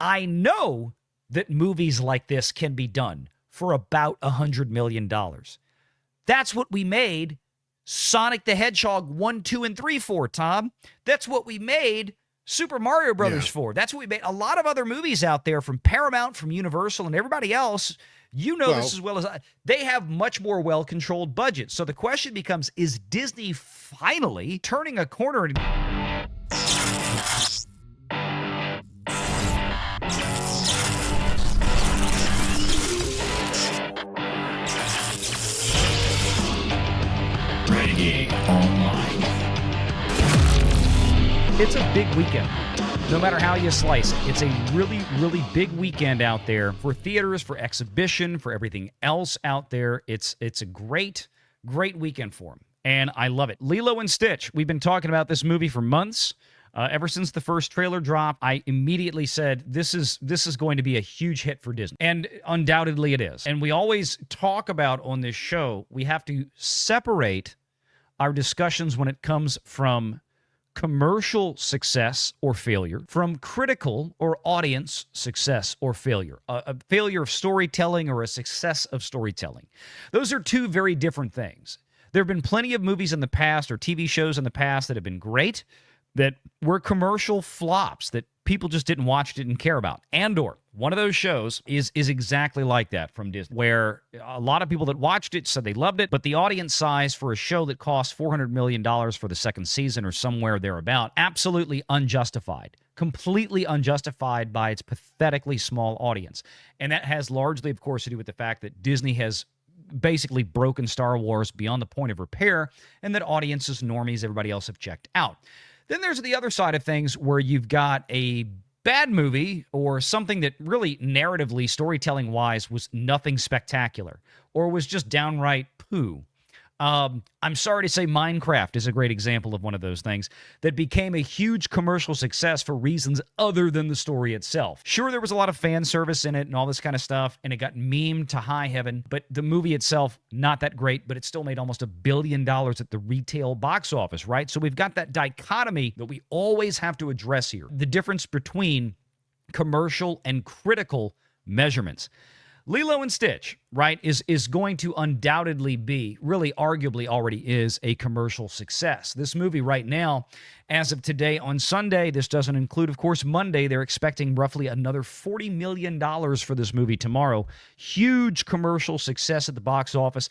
I know that movies like this can be done for about $100 million. That's what we made Sonic the Hedgehog 1, 2, and 3 for, Tom. That's what we made Super Mario Brothers for. That's what we made a lot of other movies out there from Paramount, from Universal, and everybody else. You know this as well as I. They have much more well-controlled budgets. So the question becomes, is Disney finally turning a corner? Renegade Online. It's a big weekend. No matter how you slice it, it's a really, really big weekend out there for theaters, for exhibition, for everything else out there. It's a great, great weekend for them, and I love it. Lilo and Stitch. We've been talking about this movie for months. Ever since the first trailer dropped, I immediately said, this is going to be a huge hit for Disney. And undoubtedly it is. And we always talk about on this show, we have to separate our discussions when it comes from commercial success or failure from critical or audience success or failure. A failure of storytelling or a success of storytelling. Those are two very different things. There have been plenty of movies in the past or TV shows in the past that have been great, that were commercial flops that people just didn't watch, didn't care about. Andor, one of those shows, is exactly like that from Disney, where a lot of people that watched it said they loved it, but the audience size for a show that cost $400 million for the second season or somewhere thereabout, absolutely unjustified. Completely unjustified by its pathetically small audience. And that has largely, of course, to do with the fact that Disney has basically broken Star Wars beyond the point of repair, and that audiences, normies, everybody else have checked out. Then there's the other side of things where you've got a bad movie or something that really narratively, storytelling-wise, was nothing spectacular or was just downright poo. I'm sorry to say Minecraft is a great example of one of those things that became a huge commercial success for reasons other than the story itself. Sure, there was a lot of fan service in it and all this kind of stuff, and it got memed to high heaven, but the movie itself, not that great, but it still made almost $1 billion at the retail box office, right? So we've got that dichotomy that we always have to address here. The difference between commercial and critical measurements. Lilo and Stitch, right, is going to undoubtedly be, really arguably already is, a commercial success. This movie right now, as of today on Sunday, this doesn't include, of course, Monday, they're expecting roughly another $40 million for this movie tomorrow. Huge commercial success at the box office.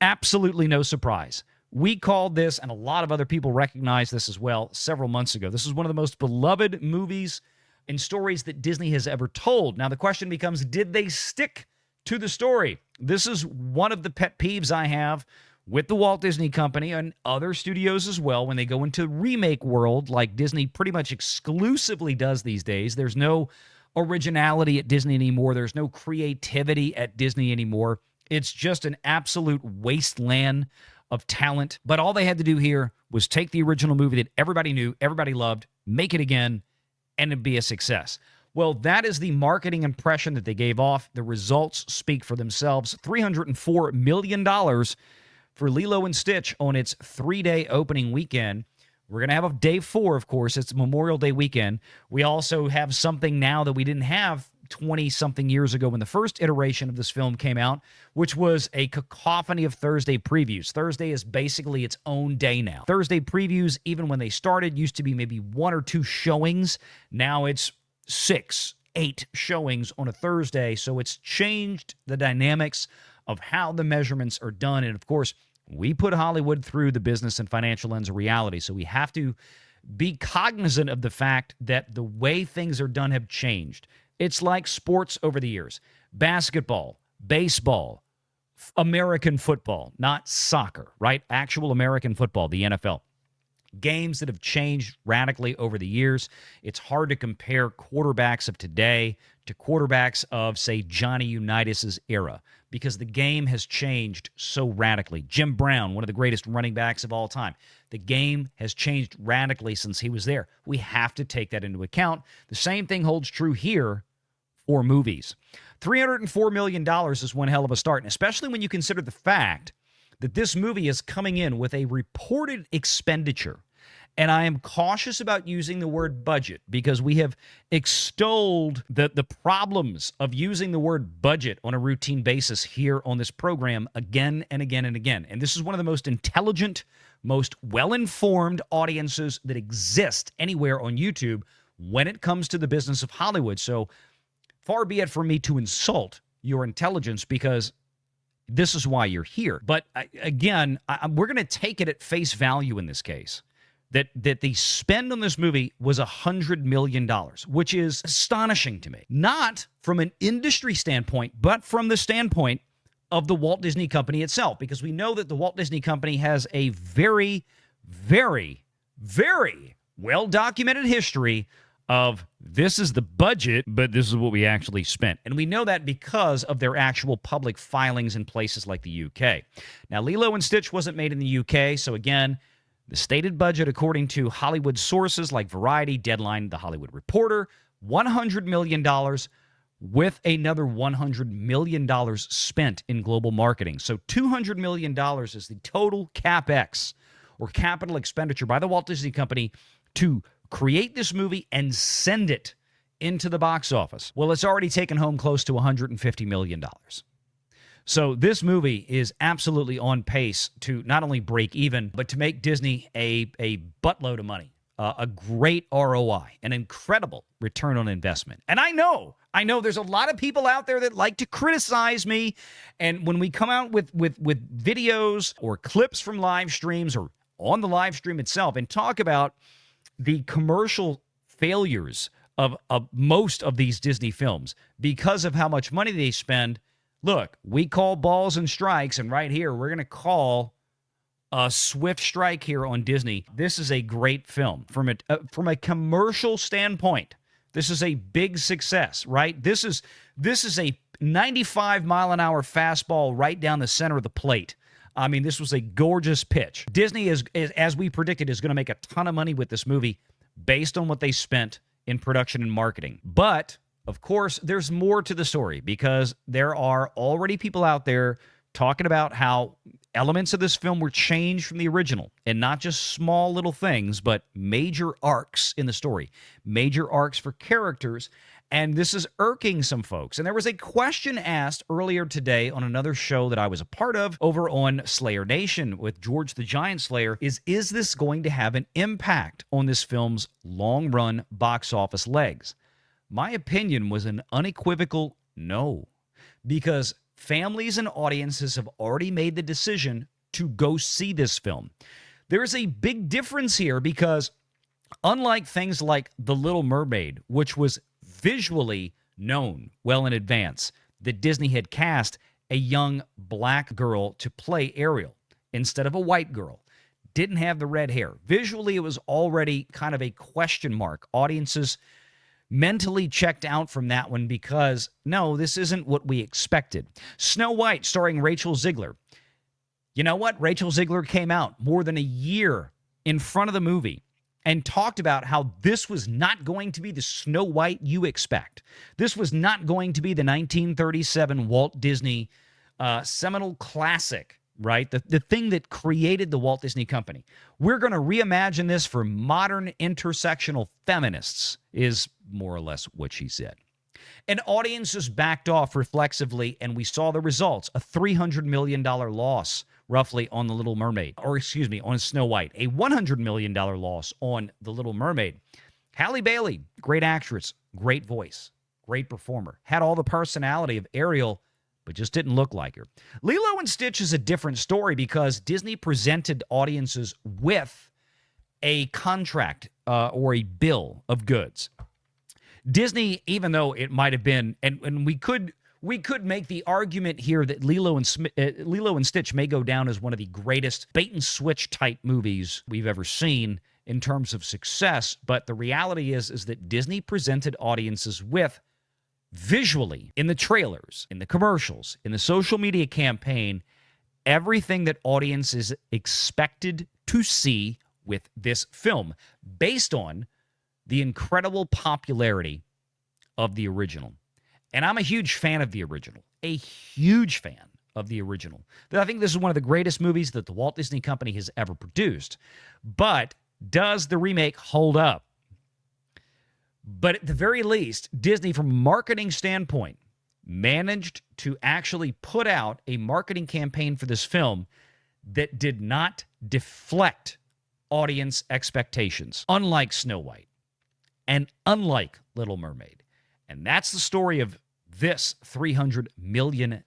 Absolutely no surprise. We called this, and a lot of other people recognize this as well, several months ago. This is one of the most beloved movies and stories that Disney has ever told. Now, the question becomes, did they stick to the story? This is one of the pet peeves I have with the Walt Disney Company and other studios as well when they go into remake world like Disney pretty much exclusively does these days. There's no originality at Disney anymore. There's no creativity at Disney anymore. It's just an absolute wasteland of talent. But all they had to do here was take the original movie that everybody knew, everybody loved, make it again, and it'd be a success. Well, that is the marketing impression that they gave off. The results speak for themselves. $304 million for Lilo and Stitch on its 3-day opening weekend. We're going to have a day 4, of course. It's Memorial Day weekend. We also have something now that we didn't have 20-something years ago when the first iteration of this film came out, which was a cacophony of Thursday previews. Thursday is basically its own day now. Thursday previews, even when they started, used to be maybe 1 or 2 showings. Now it's 6, 8 showings on a Thursday, so it's changed the dynamics of how the measurements are done. And, of course, we put Hollywood through the business and financial lens of reality, so we have to be cognizant of the fact that the way things are done have changed. It's like sports over the years. Basketball, baseball, American football, not soccer, right? Actual American football, the NFL. Games that have changed radically over the years. It's hard to compare quarterbacks of today to quarterbacks of, say, Johnny Unitas' era because the game has changed so radically. Jim Brown, one of the greatest running backs of all time. The game has changed radically since he was there. We have to take that into account. The same thing holds true here for movies. $304 million is one hell of a start, and especially when you consider the fact that this movie is coming in with a reported expenditure And I am cautious about using the word budget because we have extolled the problems of using the word budget on a routine basis here on this program again and again and again. And this is one of the most intelligent, most well-informed audiences that exist anywhere on YouTube when it comes to the business of Hollywood. So far be it for me to insult your intelligence because this is why you're here. But again, we're going to take it at face value in this case. That the spend on this movie was $100 million, which is astonishing to me. Not from an industry standpoint, but from the standpoint of the Walt Disney Company itself, because we know that the Walt Disney Company has a very, very, very well-documented history of this is the budget, but this is what we actually spent. And we know that because of their actual public filings in places like the UK. Now, Lilo and Stitch wasn't made in the UK, so again, the stated budget, according to Hollywood sources like Variety, Deadline, The Hollywood Reporter, $100 million with another $100 million spent in global marketing. So $200 million is the total CapEx, or capital expenditure, by the Walt Disney Company to create this movie and send it into the box office. Well, it's already taken home close to $150 million. So this movie is absolutely on pace to not only break even, but to make Disney a buttload of money, a great ROI, an incredible return on investment. And I know there's a lot of people out there that like to criticize me. And when we come out with videos or clips from live streams or on the live stream itself and talk about the commercial failures of most of these Disney films because of how much money they spend, look, we call balls and strikes, and right here, we're going to call a swift strike here on Disney. This is a great film. From a commercial standpoint, this is a big success, right? This is a 95-mile-an-hour fastball right down the center of the plate. I mean, this was a gorgeous pitch. Disney, as we predicted, is going to make a ton of money with this movie based on what they spent in production and marketing. But of course, there's more to the story because there are already people out there talking about how elements of this film were changed from the original, and not just small little things, but major arcs in the story, major arcs for characters, and this is irking some folks. And there was a question asked earlier today on another show that I was a part of over on Slayer Nation with George the Giant Slayer, is this going to have an impact on this film's long-run box office legs? My opinion was an unequivocal no, because families and audiences have already made the decision to go see this film. There's a big difference here because unlike things like The Little Mermaid, which was visually known well in advance that Disney had cast a young black girl to play Ariel instead of a white girl, didn't have the red hair. Visually, it was already kind of a question mark. Audiences mentally checked out from that one because, no, this isn't what we expected. Snow White, starring Rachel Zegler. You know what? Rachel Zegler came out more than a year in front of the movie and talked about how this was not going to be the Snow White you expect. This was not going to be the 1937 Walt Disney seminal classic, right? The thing that created the Walt Disney Company. We're going to reimagine this for modern intersectional feminists, is more or less what she said. And audiences backed off reflexively, and we saw the results. A $300 million loss, roughly, on The Little Mermaid. Or, excuse me, on Snow White. A $100 million loss on The Little Mermaid. Halle Bailey, great actress, great voice, great performer. Had all the personality of Ariel, but just didn't look like her. Lilo and Stitch is a different story because Disney presented audiences with a contract or a bill of goods. Disney, even though it might have been, and we could make the argument here that Lilo and Stitch may go down as one of the greatest bait-and-switch type movies we've ever seen in terms of success, but the reality is that Disney presented audiences with, visually, in the trailers, in the commercials, in the social media campaign, everything that audiences expected to see with this film, based on the incredible popularity of the original. And I'm a huge fan of the original, a huge fan of the original. I think this is one of the greatest movies that the Walt Disney Company has ever produced. But Does the remake hold up? But at the very least, Disney, from a marketing standpoint, managed to actually put out a marketing campaign for this film that did not deflect audience expectations, unlike Snow White and unlike Little Mermaid. And that's the story of this $300 million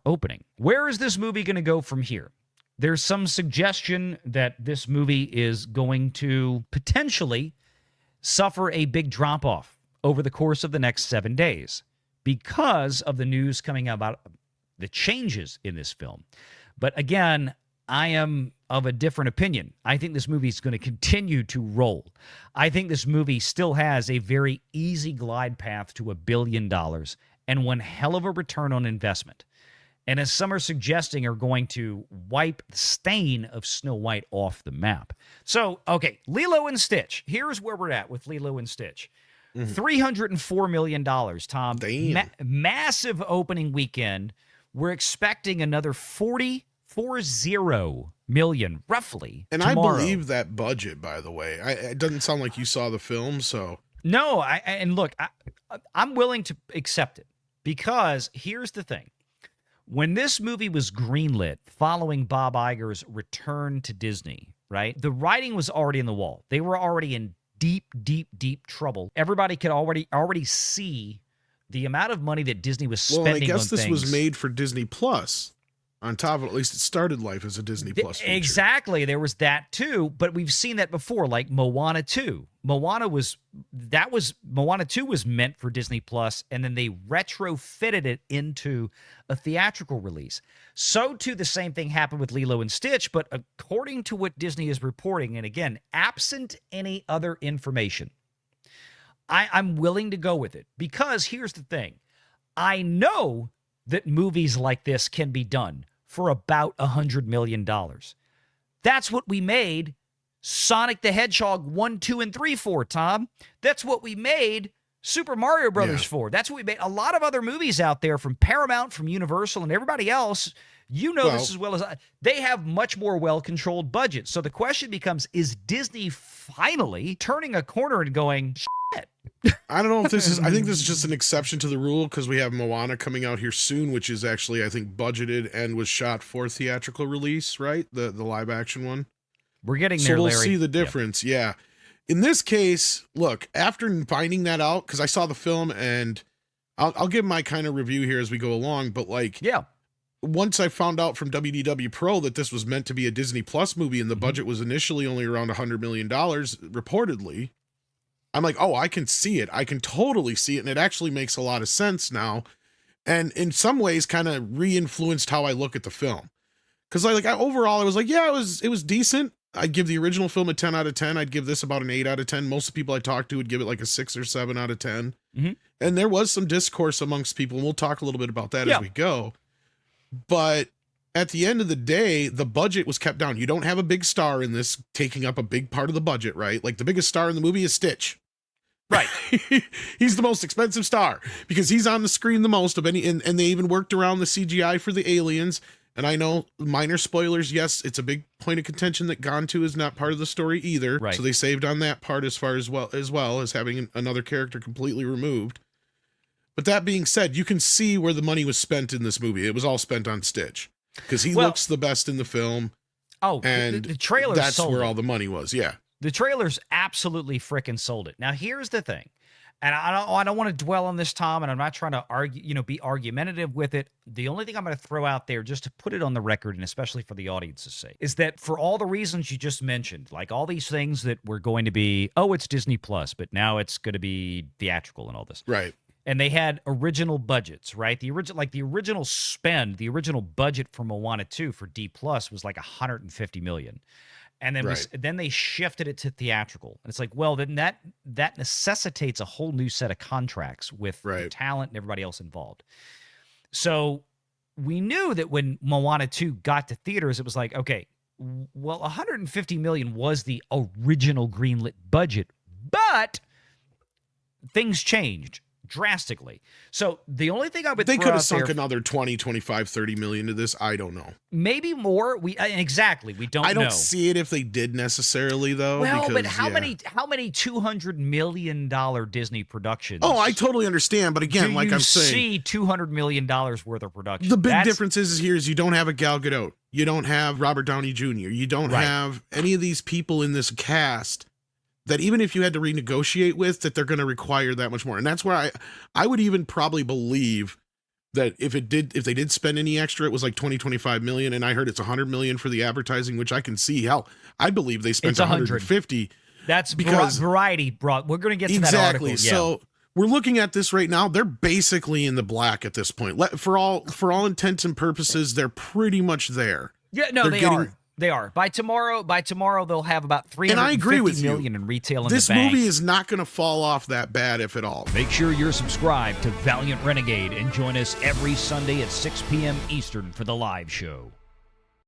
opening. Where is this movie going to go from here? There's some suggestion that this movie is going to potentially suffer a big drop-off over the course of the next 7 days because of the news coming out about the changes in this film. But again, I am of a different opinion. I think this movie is going to continue to roll. I think this movie still has a very easy glide path to $1 billion and one hell of a return on investment. And as some are suggesting, are going to wipe the stain of Snow White off the map. So, okay, Lilo and Stitch. Here's where we're at with Lilo and Stitch. $304 million, Tom. Massive opening weekend. We're expecting another 40 million, roughly, and tomorrow. I believe that budget, by the way. It doesn't sound like you saw the film, so. No, and look, I'm willing to accept it because here's the thing. When this movie was greenlit following Bob Iger's return to Disney, right, the writing was already in the wall. They were already in deep trouble. Everybody could already see the amount of money that Disney was spending on things. Well, I guess this was made for Disney Plus. On top of it, at least it started life as a Disney Plus feature. Exactly. There was that too, but we've seen that before, like Moana 2. Moana 2 was meant for Disney Plus, and then they retrofitted it into a theatrical release. So too, the same thing happened with Lilo and Stitch, but according to what Disney is reporting, and again, absent any other information, I'm willing to go with it because here's the thing. I know that movies like this can be done for about $100 million. That's what we made Sonic the Hedgehog 1, 2, and 3 for, Tom. That's what we made Super Mario Brothers for. That's what we made a lot of other movies out there from Paramount, from Universal, and everybody else. You know this as well as I. They have much more well-controlled budgets. So the question becomes, is Disney finally turning a corner and going, shit? I don't know if this is, I think this is just an exception to the rule because we have Moana coming out here soon, which is actually, I think, budgeted and was shot for theatrical release, right? The live action one. We're getting there, so we'll Larry. See the difference. Yeah. In this case, look, after finding that out, because I saw the film and I'll give my kind of review here as we go along, but like, yeah. Once I found out from WDW Pro that this was meant to be a Disney Plus movie and the budget was initially only around $100 million, reportedly, I'm like, oh, I can see it. I can totally see it. And it actually makes a lot of sense now. And in some ways kind of re-influenced how I look at the film. Because overall, I was like, yeah, it was decent. I'd give the original film a 10 out of 10. I'd give this about an 8 out of 10. Most of the people I talked to would give it like a 6 or 7 out of 10. Mm-hmm. And there was some discourse amongst people, and we'll talk a little bit about that as we go. But at the end of the day, the budget was kept down. You don't have a big star in this taking up a big part of the budget, right? Like the biggest star in the movie is Stitch. Right. He's the most expensive star because he's on the screen the most of any, and they even worked around the CGI for the aliens. And I know, minor spoilers, yes, it's a big point of contention that Gontu is not part of the story either. Right. So they saved on that part as well as having another character completely removed. But that being said, you can see where the money was spent in this movie. It was all spent on Stitch because he looks the best in the film. Oh, and the trailer that's sold where it. all the money was. Yeah. The trailers absolutely frickin' sold it. Now, here's the thing. And I don't want to dwell on this, Tom, and I'm not trying to argue, be argumentative with it. The only thing I'm going to throw out there, just to put it on the record, and especially for the audience's sake, is that for all the reasons you just mentioned, like all these things that were going to be, it's Disney Plus, but now it's going to be theatrical and all this. Right. And they had original budgets, right? The original spend, the original budget for Moana 2 for D Plus was like $150 million. And then then they shifted it to theatrical. And it's like, well, then that necessitates a whole new set of contracts with the talent and everybody else involved. So we knew that when Moana 2 got to theaters, it was like, okay, well, $150 million was the original greenlit budget, but things changed. drastically. So the only thing I would They throw could have out sunk there, another 20, 25, 30 million to this. I don't know. maybe more. We exactly. We don't. I don't know. see it if they did necessarily though. Well, because, but how yeah. many $200 million Disney productions? Oh, I totally understand. But again, do like you I'm saying, see $200 million worth of production. the big That's- difference is here is you don't have a Gal Gadot. You don't have Robert Downey Jr. You don't Right. have any of these people in this cast that even if you had to renegotiate with, that they're going to require that much more. And that's where I would even probably believe that if they did spend any extra, it was like 25 million. And I heard it's 100 million for the advertising, which I can see. Hell, I believe they spent It's 100. 150. That's because- Variety brought. We're going to get to that Exactly. article. Yeah. So we're looking at this right now. They're basically in the black at this point. For all intents and purposes, they're pretty much there. Yeah, no, They're they getting- are. They are. By tomorrow, they'll have about 350 And I agree with you. million in retail in This the bank. movie is not going to fall off that bad, if at all. Make sure you're subscribed to Valiant Renegade and join us every Sunday at 6 p.m. Eastern for the live show.